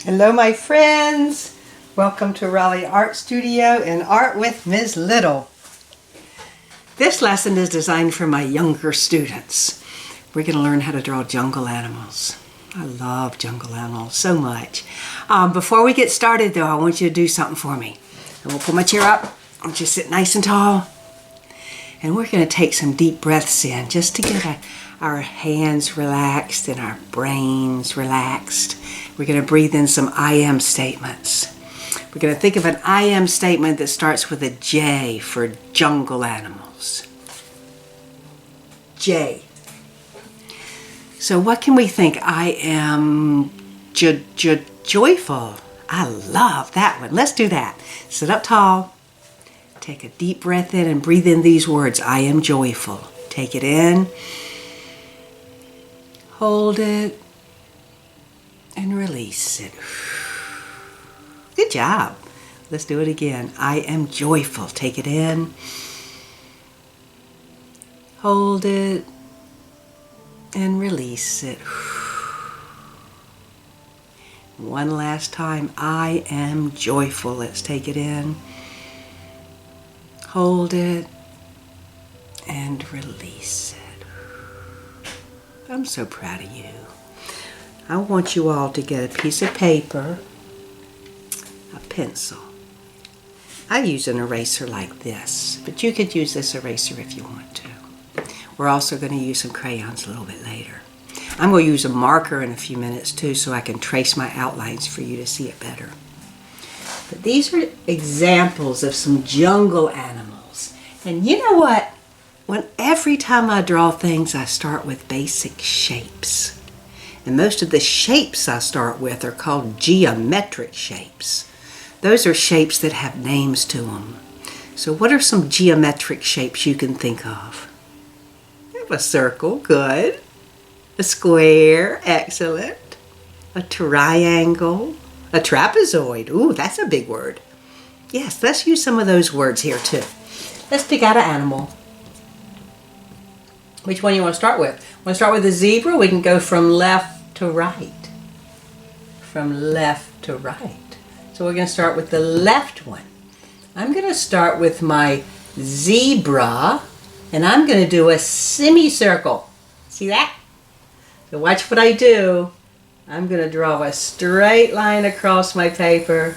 Hello my friends, welcome to Raleigh Art Studio and Art with Ms. Little. This lesson is designed for my younger students. We're going to learn how to draw jungle animals. I love jungle animals so much. Before we get started though, I want you to do something for me. I'm going to pull my chair up, I want you to sit nice and tall. And we're going to take some deep breaths in just to get our hands relaxed and our brains relaxed. We're going to breathe in some I am statements. We're going to think of an I am statement that starts with a J for jungle animals. J. So what can we think? I am joyful. I love that one. Let's do that. Sit up tall. Take a deep breath in and breathe in these words. I am joyful. Take it in. Hold it. And release it. Good job. Let's do it again. I am joyful. Take it in. Hold it. And release it. One last time. I am joyful. Let's take it in. Hold it. And release it. I'm so proud of you. I want you all to get a piece of paper, a pencil. I use an eraser like this, but you could use this eraser if you want to. We're also going to use some crayons a little bit later. I'm going to use a marker in a few minutes too, so I can trace my outlines for you to see it better. But these are examples of some jungle animals. And you know what? Every time I draw things, I start with basic shapes. And most of the shapes I start with are called geometric shapes. Those are shapes that have names to them. So what are some geometric shapes you can think of? You have a circle, good. A square, excellent. A triangle. A trapezoid, ooh, that's a big word. Yes, let's use some of those words here too. Let's pick out an animal. Which one you want to start with? Want to start with a zebra? We can go from left to right. From left to right. So we're going to start with the left one. I'm going to start with my zebra, and I'm going to do a semicircle. See that? So watch what I do. I'm going to draw a straight line across my paper.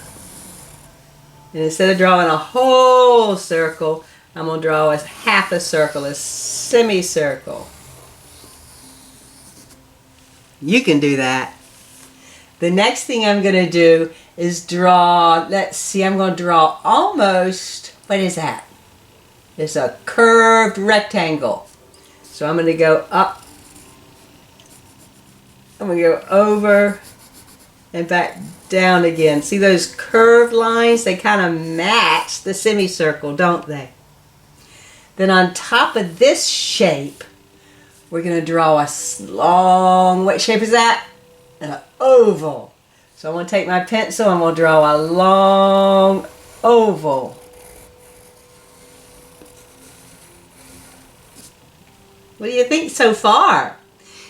And instead of drawing a whole circle, I'm going to draw a half a circle, a semicircle. You can do that. The next thing I'm going to do is draw, let's see, I'm going to draw almost, what is that? It's a curved rectangle. So I'm going to go up. I'm going to go over and back down again. See those curved lines? They kind of match the semicircle, don't they? Then on top of this shape, we're going to draw a long, what shape is that? An oval. So I'm going to take my pencil and we'll draw a long oval. What do you think so far?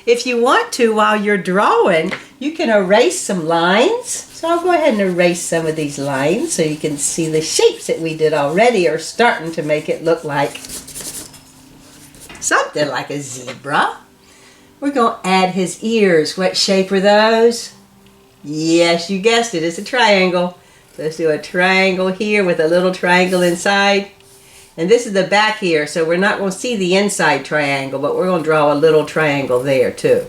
If you want to, while you're drawing, you can erase some lines. So I'll go ahead and erase some of these lines so you can see the shapes that we did already are starting to make it look like something like a zebra. We're going to add his ears. What shape are those? Yes, you guessed it. It's a triangle. So let's do a triangle here with a little triangle inside. And this is the back here, so we're not going to see the inside triangle, but we're going to draw a little triangle there too.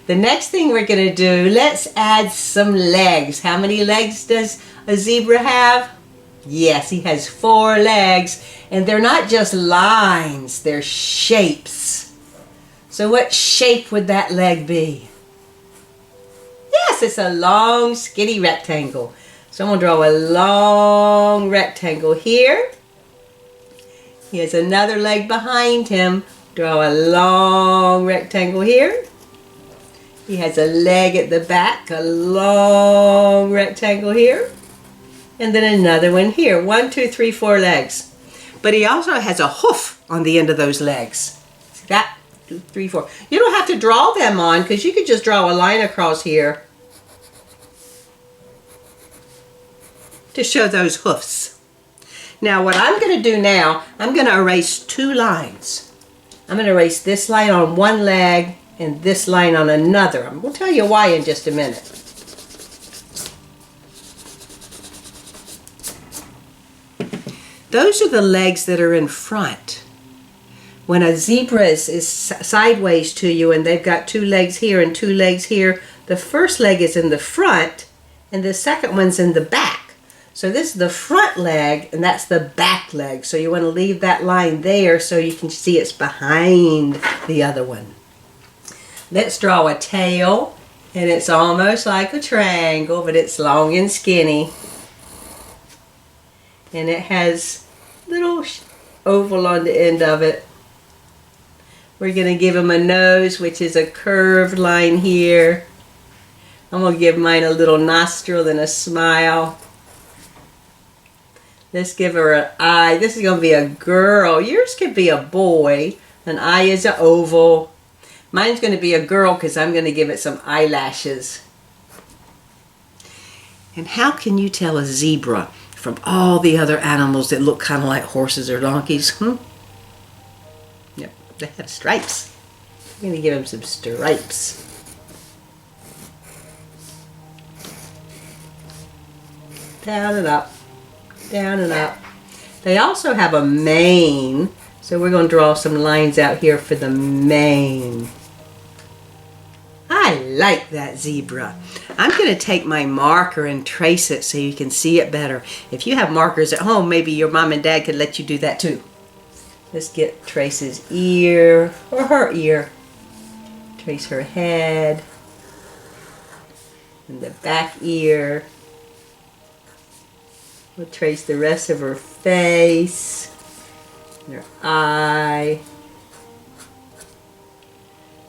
The next thing we're going to do, let's add some legs. How many legs does a zebra have? Yes, he has 4 legs, and they're not just lines, they're shapes. So what shape would that leg be? Yes, it's a long, skinny rectangle. So I'm going to draw a long rectangle here. He has another leg behind him. Draw a long rectangle here. He has a leg at the back, a long rectangle here. And then another one here. 1, 2, 3, 4 legs. But he also has a hoof on the end of those legs. See that? 2, 3, 4. You don't have to draw them on because you could just draw a line across here to show those hoofs. Now what I'm going to do now, I'm going to erase two lines. I'm going to erase this line on one leg and this line on another. I'm going to tell you why in just a minute. Those are the legs that are in front. When a zebra is sideways to you and they've got two legs here and two legs here, the first leg is in the front and the second one's in the back. So this is the front leg and that's the back leg. So you want to leave that line there so you can see it's behind the other one. Let's draw a tail, and it's almost like a triangle, but it's long and skinny. And it has little oval on the end of it. We're going to give him a nose, which is a curved line here. I'm going to give mine a little nostril and a smile. Let's give her an eye. This is going to be a girl. Yours could be a boy. An eye is an oval. Mine's going to be a girl because I'm going to give it some eyelashes. And how can you tell a zebra from all the other animals that look kind of like horses or donkeys? Yep, they have stripes. I'm going to give them some stripes. Down and up, down and up. They also have a mane, so we're going to draw some lines out here for the mane. I like that zebra. I'm going to take my marker and trace it so you can see it better. If you have markers at home, maybe your mom and dad could let you do that too. Let's trace his ear, or her ear. Trace her head, and the back ear. We'll trace the rest of her face, and her eye.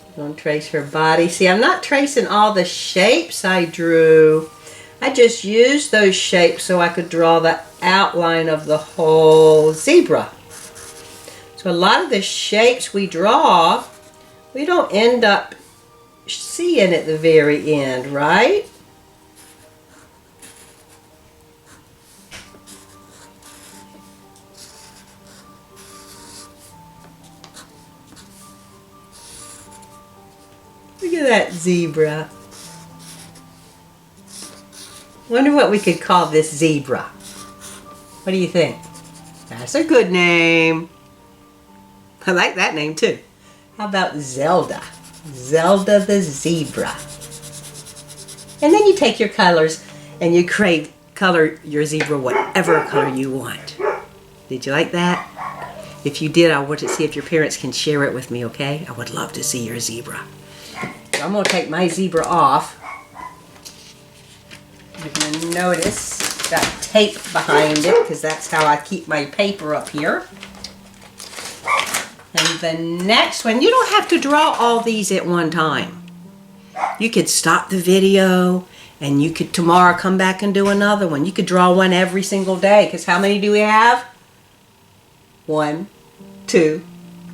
We're going to trace her body. See, I'm not tracing all the shapes I drew. I just used those shapes so I could draw the outline of the whole zebra. So a lot of the shapes we draw, we don't end up seeing at the very end, right? Look at that zebra. Wonder what we could call this zebra. What do you think? That's a good name. I like that name too. How about Zelda? Zelda the zebra. And then you take your colors and you color your zebra whatever color you want. Did you like that? If you did, I want to see if your parents can share it with me, okay? I would love to see your zebra. So I'm going to take my zebra off. You're going to notice it's got tape behind it because that's how I keep my paper up here. And the next one, you don't have to draw all these at one time. You could stop the video and you could tomorrow come back and do another one. You could draw one every single day because how many do we have? 1, 2,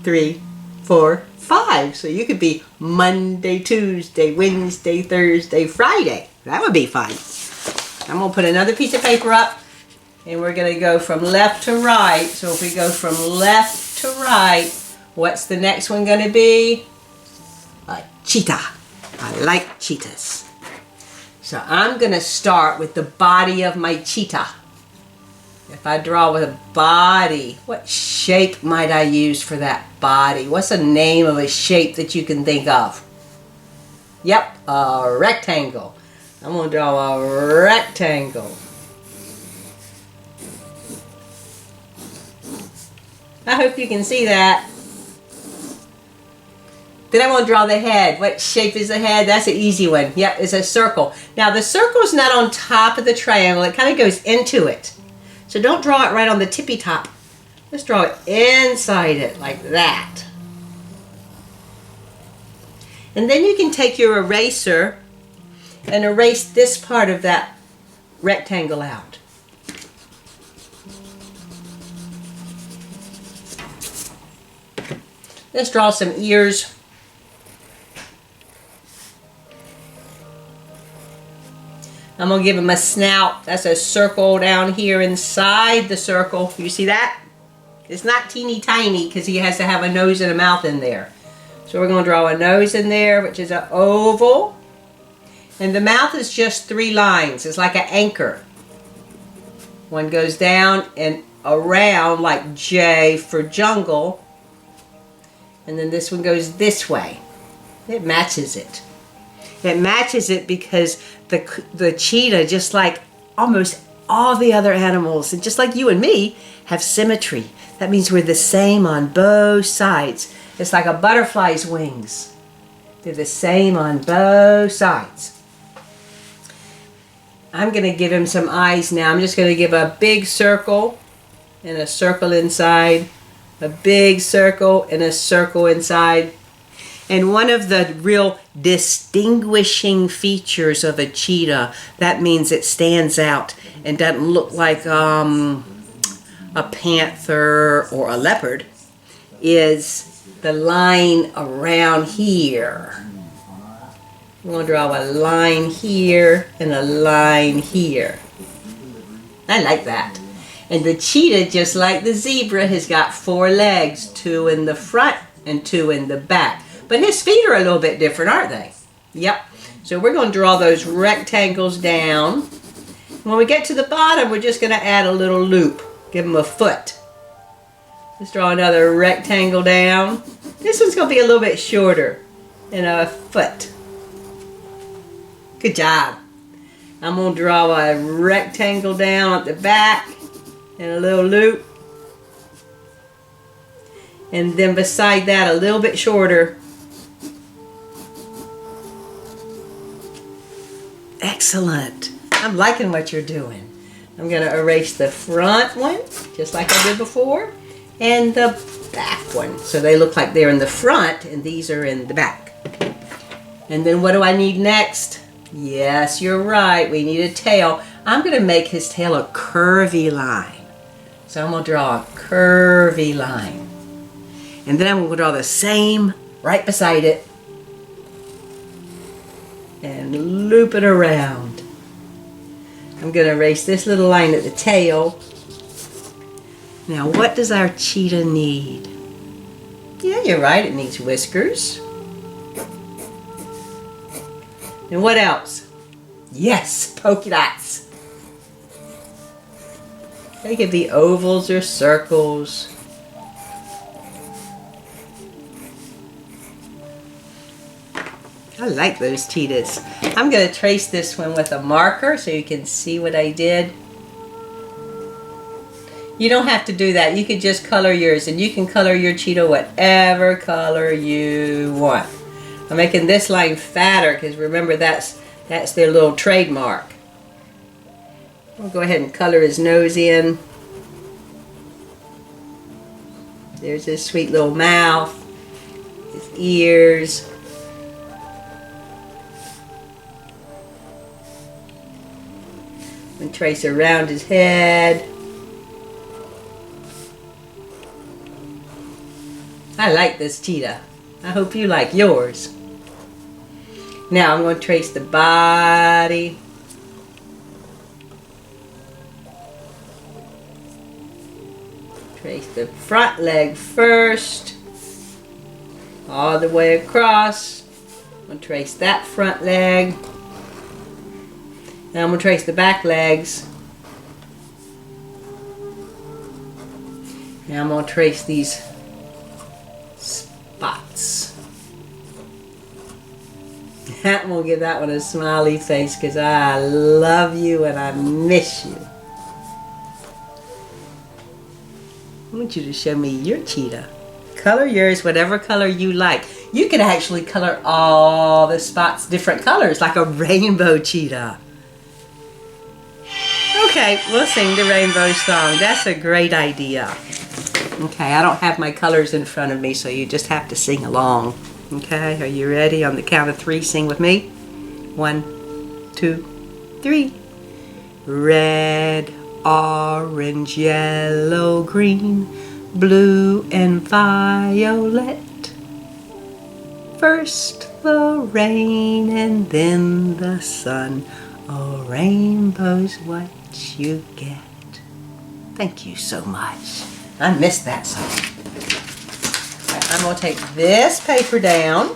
3, 4, 5. So you could be Monday, Tuesday, Wednesday, Thursday, Friday. That would be fun. I'm going to put another piece of paper up and we're going to go from left to right. So if we go from left to right, what's the next one going to be? A cheetah. I like cheetahs. So I'm going to start with the body of my cheetah. If I draw with a body, what shape might I use for that body? What's the name of a shape that you can think of? Yep, a rectangle. I'm going to draw a rectangle. I hope you can see that. Then I want to draw the head. What shape is the head? That's an easy one. Yep, it's a circle. Now the circle's not on top of the triangle. It kind of goes into it. So don't draw it right on the tippy top. Let's draw it inside it like that. And then you can take your eraser and erase this part of that rectangle out. Let's draw some ears. I'm going to give him a snout. That's a circle down here inside the circle. You see that? It's not teeny tiny because he has to have a nose and a mouth in there. So we're going to draw a nose in there, which is an oval. And the mouth is just 3 lines. It's like an anchor. One goes down and around like J for jungle. And then this one goes this way. It matches it. It matches it because the cheetah, just like almost all the other animals, and just like you and me, have symmetry. That means we're the same on both sides. It's like a butterfly's wings. They're the same on both sides. I'm going to give him some eyes now. I'm just going to give a big circle and a circle inside. A big circle and a circle inside. And one of the real distinguishing features of a cheetah, that means it stands out and doesn't look like a panther or a leopard, is the line around here. I'm going to draw a line here and a line here. I like that. And the cheetah, just like the zebra, has got 4 legs, 2 in the front and 2 in the back. But his feet are a little bit different, aren't they? Yep. So we're going to draw those rectangles down. When we get to the bottom, we're just going to add a little loop. Give him a foot. Let's draw another rectangle down. This one's going to be a little bit shorter than a foot. Good job. I'm going to draw a rectangle down at the back and a little loop. And then beside that, a little bit shorter. Excellent. I'm liking what you're doing. I'm going to erase the front one, just like I did before, and the back one. So they look like they're in the front, and these are in the back. And then what do I need next? Yes, you're right. We need a tail. I'm going to make his tail a curvy line. So I'm going to draw a curvy line. And then I'm going to draw the same right beside it. And loop it around. I'm going to erase this little line at the tail. Now, what does our cheetah need? Yeah, you're right. It needs whiskers. And what else? Yes, polka dots. They could be ovals or circles. I like those cheetahs. I'm going to trace this one with a marker so you can see what I did. You don't have to do that. You could just color yours, and you can color your cheetah whatever color you want. I'm making this line fatter because remember that's their little trademark. I'll go ahead and color his nose in. There's his sweet little mouth, his ears. And trace around his head. I like this cheetah. I hope you like yours. Now I'm going to trace the body. Trace the front leg first. All the way across. I'm going to trace that front leg. Now I'm going to trace the back legs. Now I'm going to trace these spots. I'm going to give that one a smiley face because I love you and I miss you. I want you to show me your cheetah. Color yours whatever color you like. You can actually color all the spots different colors like a rainbow cheetah. Okay, we'll sing the rainbow song. That's a great idea. Okay, I don't have my colors in front of me, so you just have to sing along. Okay, are you ready? On the count of 3, sing with me. 1, 2, 3. Red, orange, yellow, green, blue, and violet. First the rain and then the sun. Oh, rainbow's what you get. Thank you so much. I missed that song. Right, I'm going to take this paper down.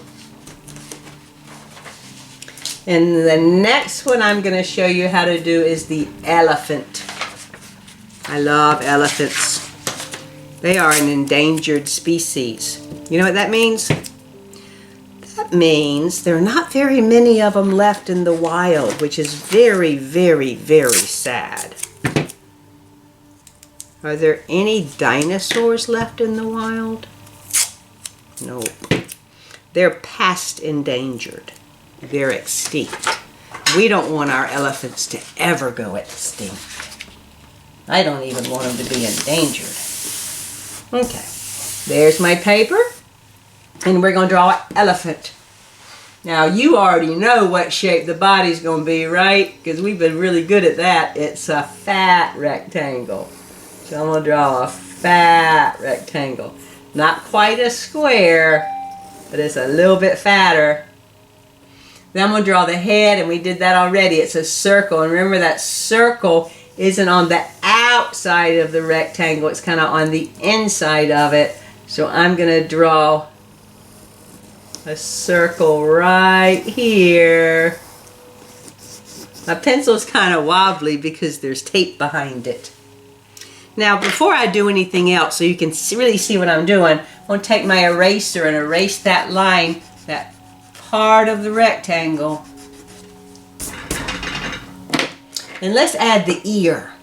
And the next one I'm going to show you how to do is the elephant. I love elephants. They are an endangered species. You know what that means? That means there are not very many of them left in the wild, which is very, very, very sad. Are there any dinosaurs left in the wild? No. They're past endangered. They're extinct. We don't want our elephants to ever go extinct. I don't even want them to be endangered. Okay, there's my paper, and we're going to draw an elephant. Now, you already know what shape the body's going to be, right? Because we've been really good at that. It's a fat rectangle. So I'm going to draw a fat rectangle. Not quite a square, but it's a little bit fatter. Then I'm going to draw the head, and we did that already. It's a circle, and remember that circle isn't on the outside of the rectangle. It's kind of on the inside of it. So I'm going to draw a circle right here. My pencil's kind of wobbly because there's tape behind it. Now, before I do anything else, so you can really see what I'm doing, I'm going to take my eraser and erase that line, that part of the rectangle. And let's add the ear.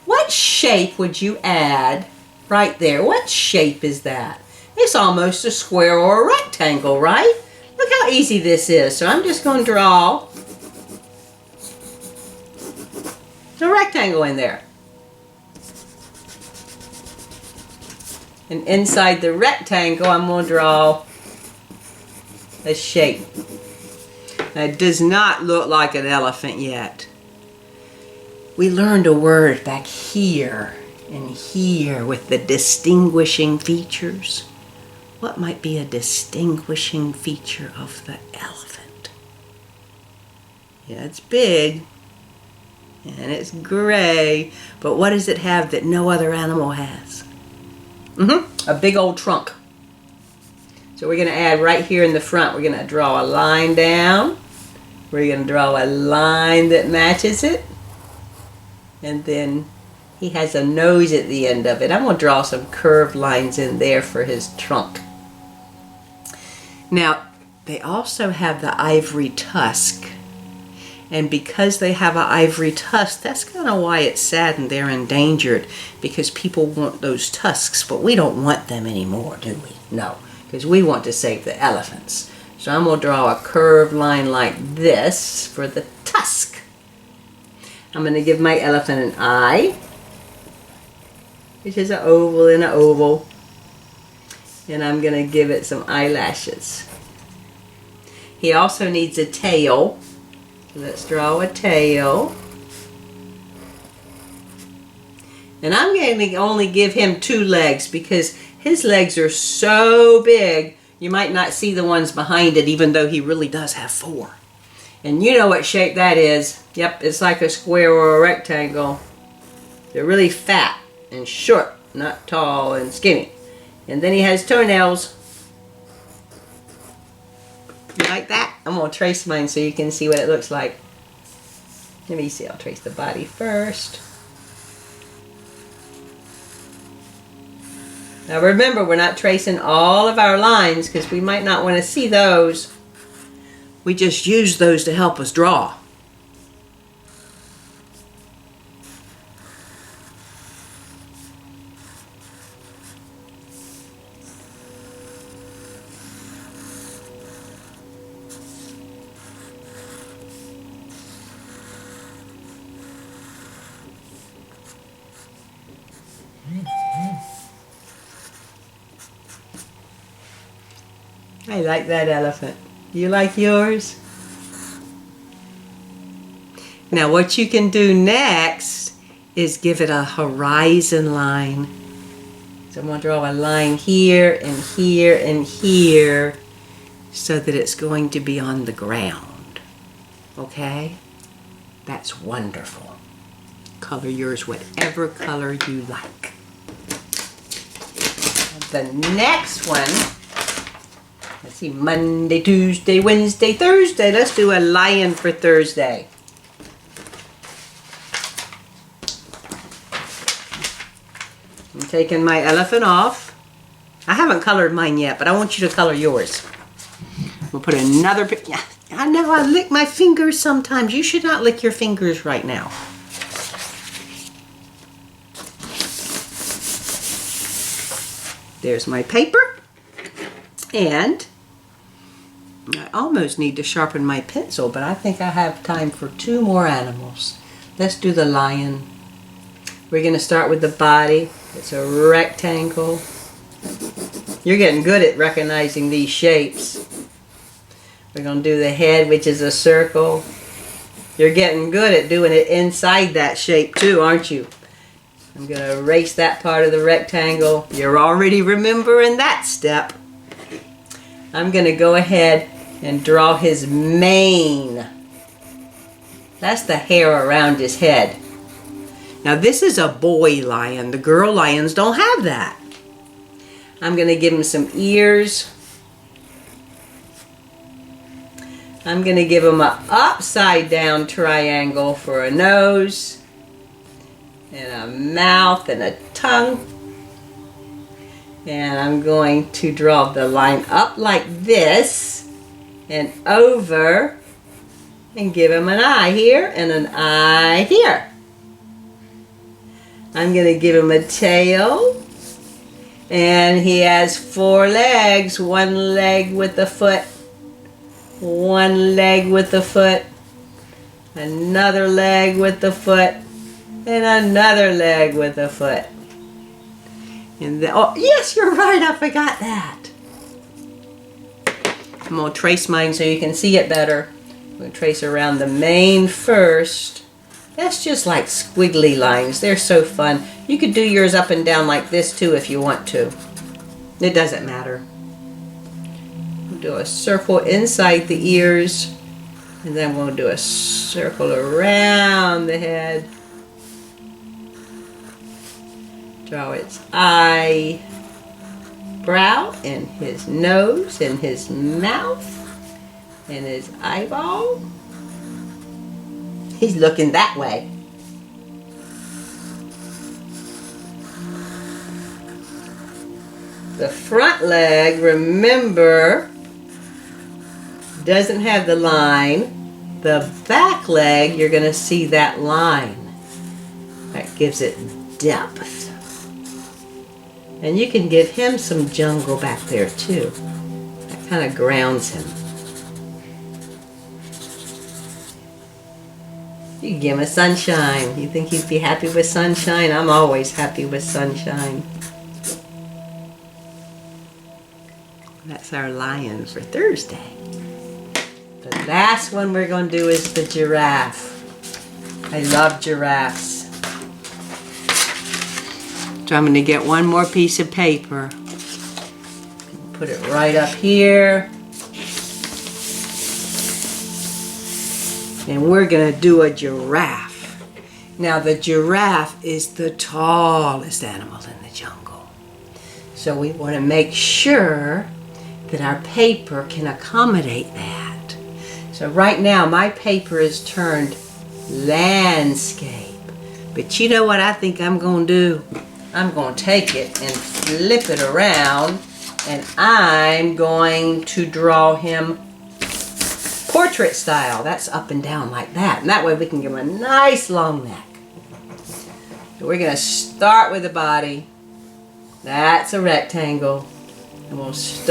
What shape would you add right there? What shape is that? It's almost a square or a rectangle, right? Look how easy this is. So I'm just going to draw a rectangle in there. And inside the rectangle, I'm going to draw a shape. Now, it does not look like an elephant yet. We learned a word back here and here with the distinguishing features. What might be a distinguishing feature of the elephant? Yeah, it's big and it's gray, but what does it have that no other animal has? A big old trunk. So we're going to add right here in the front, we're going to draw a line down. We're going to draw a line that matches it. And then he has a nose at the end of it. I'm going to draw some curved lines in there for his trunk. Now, they also have the ivory tusk. And because they have an ivory tusk, that's kind of why it's sad and they're endangered. Because people want those tusks, but we don't want them anymore, do we? No, because we want to save the elephants. So I'm going to draw a curved line like this for the tusk. I'm going to give my elephant an eye, which is an oval and an oval. And I'm going to give it some eyelashes. He also needs a tail. So let's draw a tail. And I'm going to only give him 2 legs because his legs are so big, you might not see the ones behind it, even though he really does have 4. And you know what shape that is. Yep, it's like a square or a rectangle. They're really fat and short, not tall and skinny. And then he has toenails. You like that? I'm going to trace mine so you can see what it looks like. Let me see, I'll trace the body first. Now remember, we're not tracing all of our lines because we might not want to see those. We just use those to help us draw. I like that elephant. You like yours? Now what you can do next is give it a horizon line. So I'm going to draw a line here and here and here so that it's going to be on the ground. Okay? That's wonderful. Color yours whatever color you like. The next one, let's see, Monday, Tuesday, Wednesday, Thursday. Let's do a lion for Thursday. I'm taking my elephant off. I haven't colored mine yet, but I want you to color yours. We'll put another, I know I lick my fingers sometimes. You should not lick your fingers right now. There's my paper. And I almost need to sharpen my pencil, but I think I have time for 2 more animals. Let's do the lion. We're going to start with the body. It's a rectangle. You're getting good at recognizing these shapes. We're going to do the head, which is a circle. You're getting good at doing it inside that shape too, aren't you? I'm going to erase that part of the rectangle. You're already remembering that step. I'm going to go ahead and draw his mane. That's the hair around his head. Now this is a boy lion. The girl lions don't have that. I'm going to give him some ears. I'm going to give him an upside down triangle for a nose. And a mouth and a tongue. And I'm going to draw the line up like this and over and give him an eye here and an eye here. I'm going to give him a tail, and he has 4 legs, 1 leg with a foot, 1 leg with a foot, another leg with a foot, and another leg with a foot. And oh, yes, you're right, I forgot that. I'm going to trace mine so you can see it better. I'm going to trace around the mane first. That's just like squiggly lines. They're so fun. You could do yours up and down like this too if you want to. It doesn't matter. We'll do a circle inside the ears, and then we'll do a circle around the head. Draw its eye, brow, and his nose, and his mouth, and his eyeball. He's looking that way. The front leg, remember, doesn't have the line. The back leg, you're going to see that line. That gives it depth. And you can give him some jungle back there too. That kind of grounds him. You can give him a sunshine. You think he'd be happy with sunshine? I'm always happy with sunshine. That's our lion for Thursday. The last one we're going to do is the giraffe. I love giraffes. So I'm going to get one more piece of paper. Put it right up here. And we're going to do a giraffe. Now the giraffe is the tallest animal in the jungle. So we want to make sure that our paper can accommodate that. So right now my paper is turned landscape. But you know what I think I'm going to do? I'm going to take it and flip it around, and I'm going to draw him portrait style. That's up and down like that. And that way we can give him a nice long neck. So we're going to start with the body. That's a rectangle. And we'll start